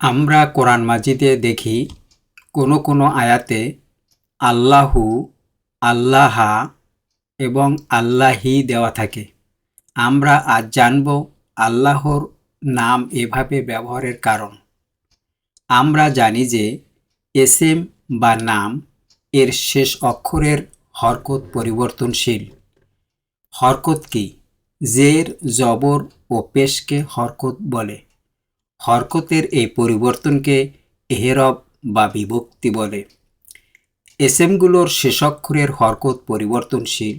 আমরা কোরআন মাজিদে দেখি কোনো কোনো আয়াতে আল্লাহু, আল্লাহা এবং আল্লাহি দেওয়া থাকে। আমরা আজ জানব আল্লাহর নাম এভাবে ব্যবহারের কারণ। আমরা জানি যে এসেম বা নাম এর শেষ অক্ষরের হরকত পরিবর্তনশীল। হরকত কি? জের, জবর ও পেশকে হরকত বলে। হরকতের এই পরিবর্তনকে এহেরব বা বিভক্তি বলে। এসেমগুলোর শেষাক্ষরের হরকত পরিবর্তনশীল।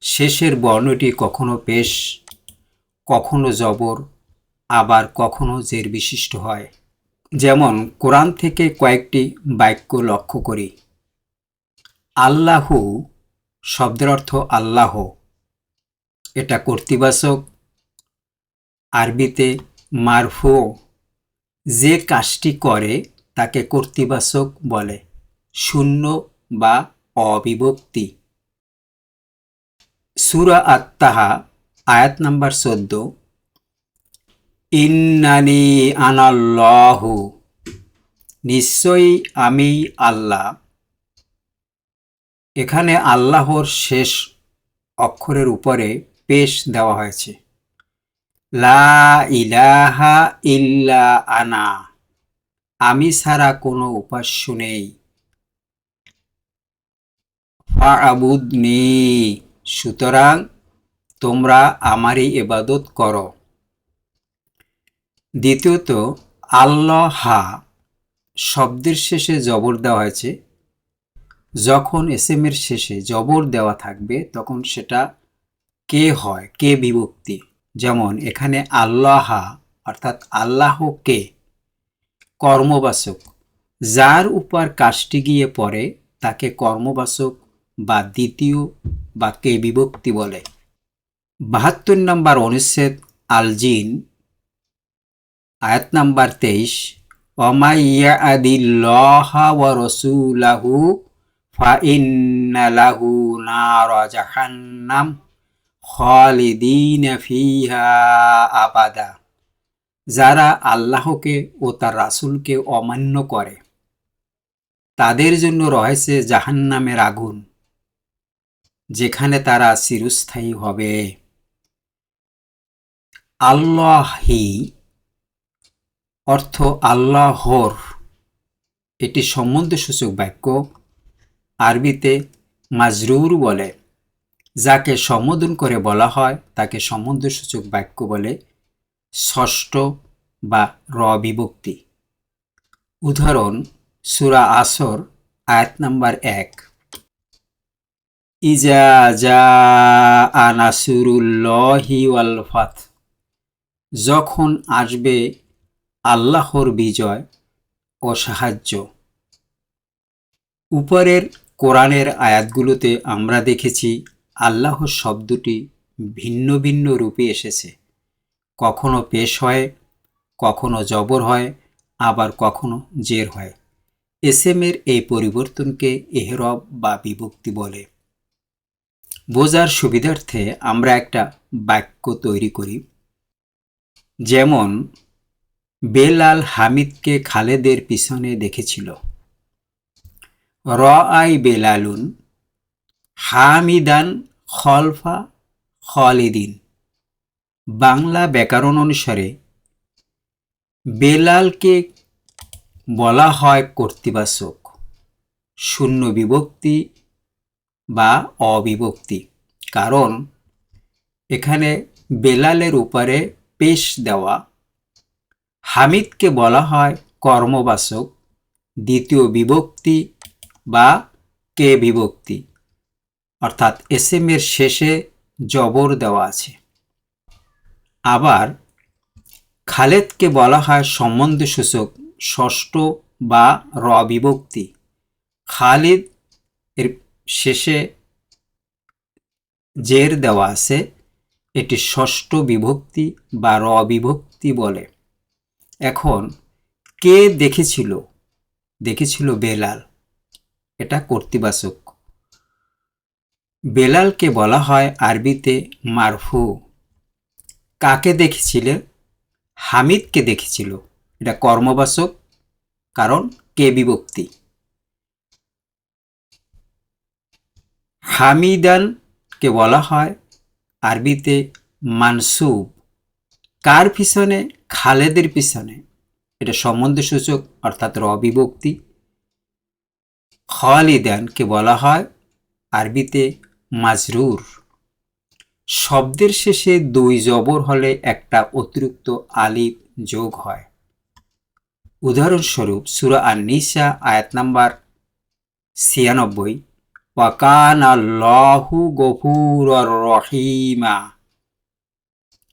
শেষের বর্ণটি কখনো পেশ, কখনো জবর, আবার কখনো জের বিশিষ্ট হয়। যেমন কোরআন থেকে কয়েকটি বাক্য লক্ষ্য করি। আল্লাহু শব্দের অর্থ আল্লাহ, এটা কর্তৃবাচক। আরবিতে মারফু, যে কাজটি করে তাকে কর্তৃবাচক বলে। শূন্য বা অবিভক্তি। সূরা আত-তাহা আয়াত নাম্বার 14, ইন্নানি আনাল্লাহু, নিশ্চয়ই আমি আল্লাহ। এখানে আল্লাহর শেষ অক্ষরের উপরে পেশ দেওয়া হয়েছে। লা ইলাহা ইল্লা আনা, আমি ছাড়া কোনো উপাস্য নেই। ফা'বুদনি, সুতরাং তোমরা আমারই ইবাদত করো। দ্বিতীয়ত, আল্লাহা শব্দের শেষে জবর দেওয়া হয়েছে। যখন এসএমের শেষে জবর দেওয়া থাকবে তখন সেটা কে হয়, কে বিভক্তি। যেমন এখানে আল্লাহা অর্থাৎ আল্লাহ কে কর্মবাচক, যার উপর কাজটি গিয়ে পড়ে তাকে কর্মবাচক বা দ্বিতীয় বা কে বিভক্তি বলে। 72 নম্বর অনুচ্ছেদ আল জিন আয়াত নাম্বার 23, ওয়ামাই ইয়াদিল্লাহা ওয়া রাসূলাহু ফাইন্না লাহু নারা জাহান্নাম খালিদিনা ফিহা আবাদা, যারা আল্লাহকে ও তার রাসূলকে অমান্য করে তাদের জন্য রয়েছে জাহান্নামের আগুন, যেখানে তারা চিরস্থায়ী হবে। আল্লাহি অর্থ আল্লাহর, এটি সম্বন্ধসূচক বাক্য। আরবিতে মাজরুর বলে। যাকে সম্বোধন করে বলা হয় তাকে সম্বন্ধসূচক বাক্য বলে। ষষ্ঠ বা র বিভক্তি। উদাহরণ সূরা আসর আয়াত নাম্বার 1, ইজা জাআ নাসরুল্লাহি ওয়াল ফাত, যখন আসবে আল্লাহর বিজয় ও সাহায্য। উপরের কোরআনের আয়াতগুলোতে আমরা দেখেছি আল্লাহ শব্দটি ভিন্ন ভিন্ন রূপে এসেছে। কখনো পেশ হয়, কখনো জবর হয়, আবার কখনো জের হয়। এসএমের এই পরিবর্তনকে এহরব বা বিভক্তি বলে। বোঝার সুবিধার্থে আমরা একটা বাক্য তৈরি করি। যেমন বেলাল হামিদকে খালেদের পিছনে দেখেছিল। রআই বেলালুন হামিদান খলফা খালিদিন। বাংলা ব্যাকরণ অনুসারে বেলালকে বলা হয় কর্তৃবাচক, শূন্য বিভক্তি বা অবিভক্তি, কারণ এখানে বেলালের উপরে পেশ দেওয়া। হামিদকে বলা হয় কর্মবাচক, দ্বিতীয় বিভক্তি বা কে বিভক্তি, অর্থাৎ এসএমের শেষে জবর দেওয়া আছে। আবার খালেদকে বলা হয় সম্বন্ধসূচক ষষ্ঠ বা র বিভক্তি। খালিদ এর শেষে জের দেওয়া আছে, এটি ষষ্ঠ বিভক্তি বা র বিভক্তি বলে। এখন কে দেখেছিল? দেখেছিল বেলাল, এটা কর্তৃবাচক। বেলালকে বলা হয় আরবিতে মারফু। কাকে দেখেছিলে? হামিদকে দেখেছিল, এটা কর্মবাচক, কারণ কে বিভক্তি। হামিদানকে বলা হয় আরবিতে মানসুব। কার পিছনে? খালেদের পিছনে। এটা সম্বন্ধসূচক অর্থাৎ বিভক্তি। খালিদানকে বলা হয় আরবিতে মাজরুর। শব্দের শেষে দুই জবর হলে একটা অতিরিক্ত আলিফ যোগ হয়। উদাহরণস্বরূপ সূরা আন-নিসা আয়াত নাম্বার ৯৬, ওয়াকানা আল্লাহু গফুরর রহিমা,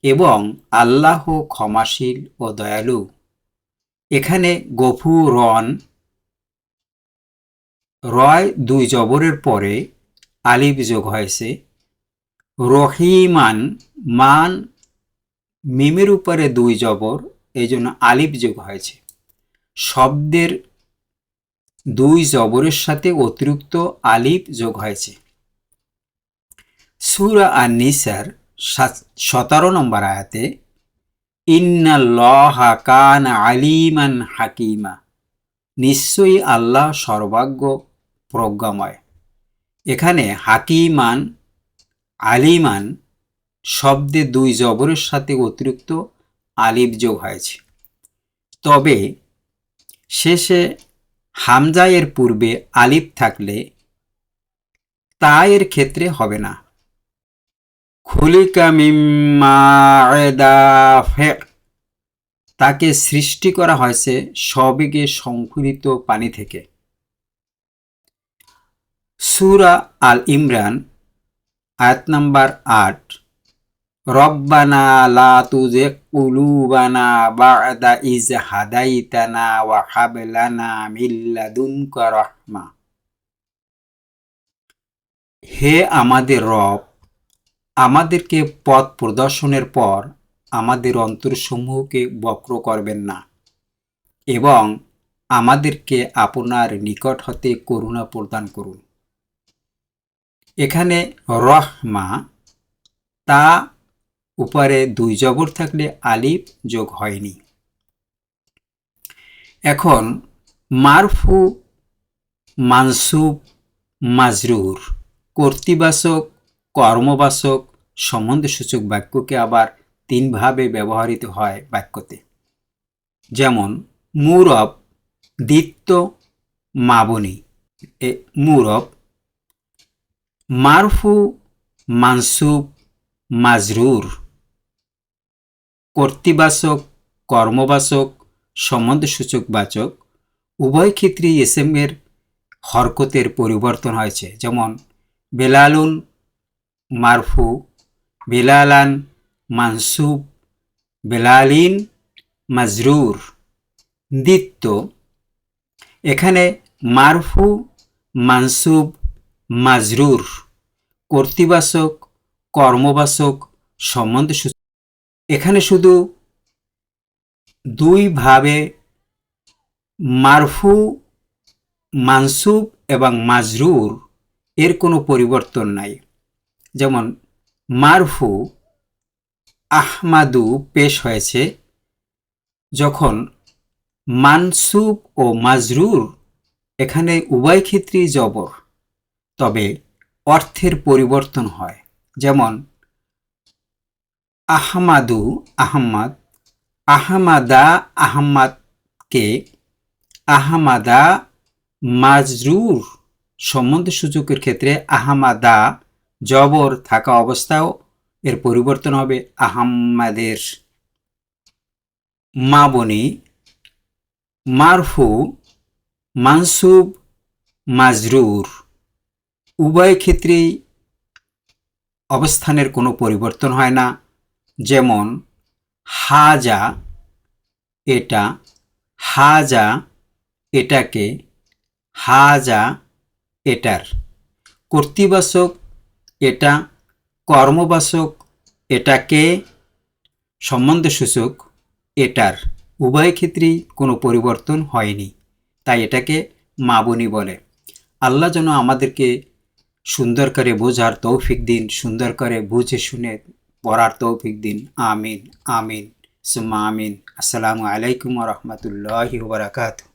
এবং আল্লাহ ক্ষমাশীল ও দয়ালু। এখানে গফুরন, রয় দুই জবরের পরে আলিফ যোগ হয়েছে। রহিমান, মান মিমের উপরে দুই জবর, এই জন্য আলিফ যোগ হয়েছে। শব্দের দুই জবরের সাথে অতিরিক্ত আলিফ যোগ হয়েছে। সূরা আন-নিসার ১৭ নম্বর আয়াতে ইন্নাল্লাহা কানা আলিমান হাকিমা, নিশ্চয়ই আল্লাহ সর্বজ্ঞ প্রজ্ঞাময়। এখানে হাকিমান, আলিমান শব্দে দুই জবরের সাথে অতিরিক্ত আলিফ যোগ হয়েছে। তবে শেষে হামজা এর পূর্বে আলিফ থাকলে তা এর ক্ষেত্রে হবে না। খুলিকা মিম্মা দাফিক, তাকে সৃষ্টি করা হয়েছে সবেগে সংকুলিত পানি থেকে। সূরা আল ইমরান আয়াত নাম্বার ৮, রব্বানা লা তুজিগ কুলুবানা বা'দা ইজ হাদাইতানা ওয়া হাব লানা মিন লাদুনকা রাহমা, হে আমাদের রব, আমাদেরকে পথ প্রদর্শনের পর আমাদের অন্তরসমূহকে বক্র করবেন না, এবং আমাদেরকে আপনার নিকট হতে করুণা প্রদান করুন। এখানে রহমা, তা উপরে দুই জবর থাকলে আলিফ যোগ হয়নি। এখন মারফু, মানসুব, মাজরুর, কর্তৃবাচক, কর্মবাচক, সম্বন্ধসূচক বাক্যকে আবার তিনভাবে ব্যবহৃত হয় বাক্যতে। যেমন মুরব, দ্বিত্ব, মাবনি। মুরব মারফু, মানসুব, মাজরুর, কর্তৃবাচক, কর্মবাচক, সম্বন্ধসূচক বাচক, উভয় ক্ষেত্রেই এসএমের হরকতের পরিবর্তন হয়েছে। যেমন বেলালুন মারফু, বেলালান মানসুব, বেলালিন মাজরুর। দ্বিত্ব, এখানে মারফু, মানসুব, মাজরুর, কর্তৃবাচক, কর্মবাচক, সম্বন্ধসূচক। এখানে শুধু দুইভাবে মারফু, মানসুব এবং মাজরুর এর কোনো পরিবর্তন নাই। যেমন মারফু আহমাদু পেশ হয়েছে, যখন মানসুব ও মাজরুর এখানে উভয় ক্ষেত্রেই জবর, তবে অর্থের পরিবর্তন হয়। যেমন আহমাদু আহম্মদ, আহমাদা আহম্মদকে আহমাদা মাজরুর সম্বন্ধসূচকের ক্ষেত্রে আহমাদা জবর থাকা অবস্থাও এর পরিবর্তন হবে আহম্মাদের। মাবনি মারফু, মানসুব, মাজরুর উভয় ক্ষেত্রেই অবস্থানের কোনো পরিবর্তন হয় না। যেমন হাজা, এটা, হাজা এটাকে, হাজা এটার। কর্তৃবাচক এটা, কর্মবাচক এটাকে, সম্বন্ধসূচক এটার, উভয় ক্ষেত্রেই কোনো পরিবর্তন হয়নি, তাই এটাকে মাবনি বলে। আল্লাহ যেন আমাদেরকে সুন্দর করে বোঝার তৌফিক দিন, সুন্দর করে বুঝে শুনে পড়ার তৌফিক দিন। আমিন আমিন। সুম্মা আমিন। আসসালামু আলাইকুম ওয়া রাহমাতুল্লাহি ওয়া বারাকাতুহু।